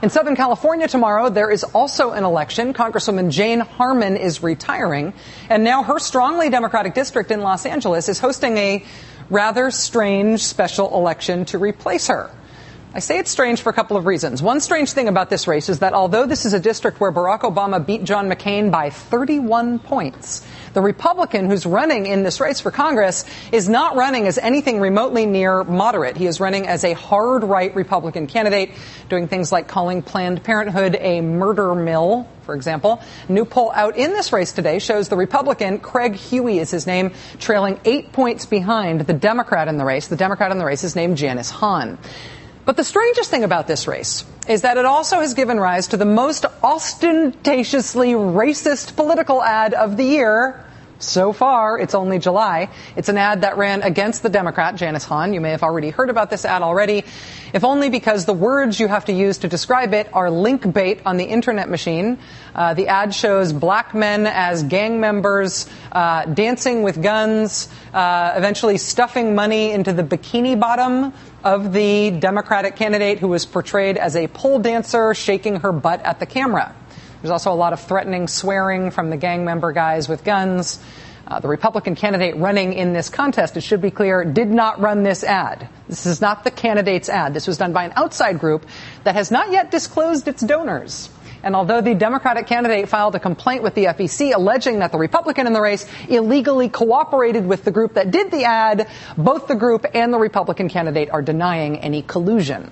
In Southern California tomorrow, there is also an election. Congresswoman Jane Harman is retiring, and now her strongly Democratic district in Los Angeles is hosting a rather strange special election to replace her. I say it's strange for a couple of reasons. One strange thing about this race is that although this is a district where Barack Obama beat John McCain by 31 points, the Republican who's running in this race for Congress is not running as anything remotely near moderate. He is running as a hard-right Republican candidate, doing things like calling Planned Parenthood a murder mill, for example. A new poll out in this race today shows the Republican, Craig Huey is his name, trailing 8 points behind the Democrat in the race. The Democrat in the race is named Janice Hahn. But the strangest thing about this race is that it also has given rise to the most ostentatiously racist political ad of the year. So far, it's only July. It's an ad that ran against the Democrat, Janice Hahn. You may have already heard about this ad already, if only because the words you have to use to describe it are link bait on the internet machine. The ad shows black men as gang members, dancing with guns, eventually stuffing money into the bikini bottom of the Democratic candidate who was portrayed as a pole dancer shaking her butt at the camera. There's also a lot of threatening swearing from the gang member guys with guns. The Republican candidate running in this contest, it should be clear, did not run this ad. This is not the candidate's ad. This was done by an outside group that has not yet disclosed its donors. And although the Democratic candidate filed a complaint with the FEC alleging that the Republican in the race illegally cooperated with the group that did the ad, both the group and the Republican candidate are denying any collusion.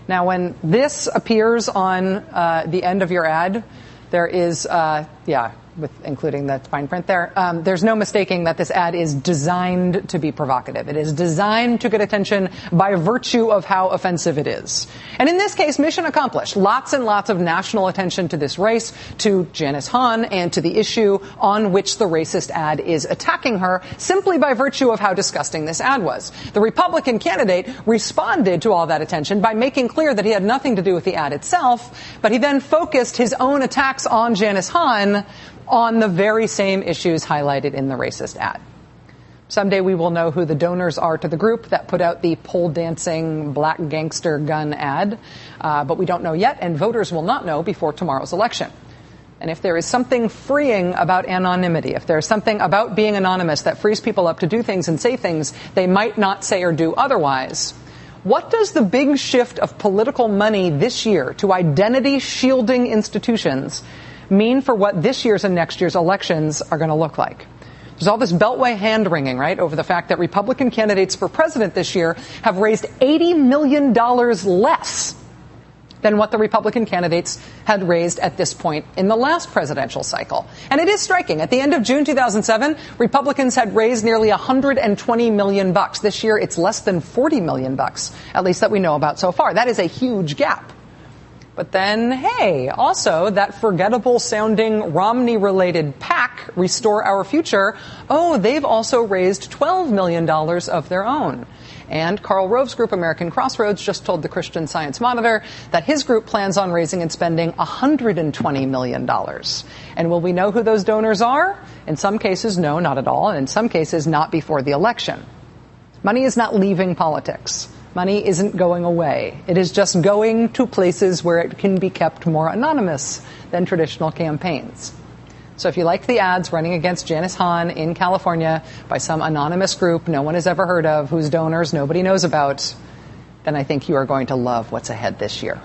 Now, when this appears on the end of your ad, there is, with including the fine print there, there's no mistaking that this ad is designed to be provocative. It is designed to get attention by virtue of how offensive it is. And in this case, mission accomplished. Lots and lots of national attention to this race, to Janice Hahn, and to the issue on which the racist ad is attacking her, simply by virtue of how disgusting this ad was. The Republican candidate responded to all that attention by making clear that he had nothing to do with the ad itself, but he then focused his own attacks on Janice Hahn on the very same issues highlighted in the racist ad. Someday we will know who the donors are to the group that put out the pole dancing black gangster gun ad, but we don't know yet, and voters will not know before tomorrow's election. And if there is something freeing about anonymity, if there's something about being anonymous that frees people up to do things and say things they might not say or do otherwise, what does the big shift of political money this year to identity-shielding institutions mean for what this year's and next year's elections are going to look like? There's all this beltway hand-wringing, right, over the fact that Republican candidates for president this year have raised $80 million less than what the Republican candidates had raised at this point in the last presidential cycle. And it is striking. At the end of June 2007, Republicans had raised nearly $120 million. This year, it's less than $40 million, at least that we know about so far. That is a huge gap. But then, hey, also that forgettable-sounding Romney-related PAC, Restore Our Future, they've also raised $12 million of their own. And Karl Rove's group, American Crossroads, just told the Christian Science Monitor that his group plans on raising and spending $120 million. And will we know who those donors are? In some cases, no, not at all. And in some cases, not before the election. Money is not leaving politics. Money isn't going away. It is just going to places where it can be kept more anonymous than traditional campaigns. So if you like the ads running against Janice Hahn in California by some anonymous group no one has ever heard of, whose donors nobody knows about, then I think you are going to love what's ahead this year.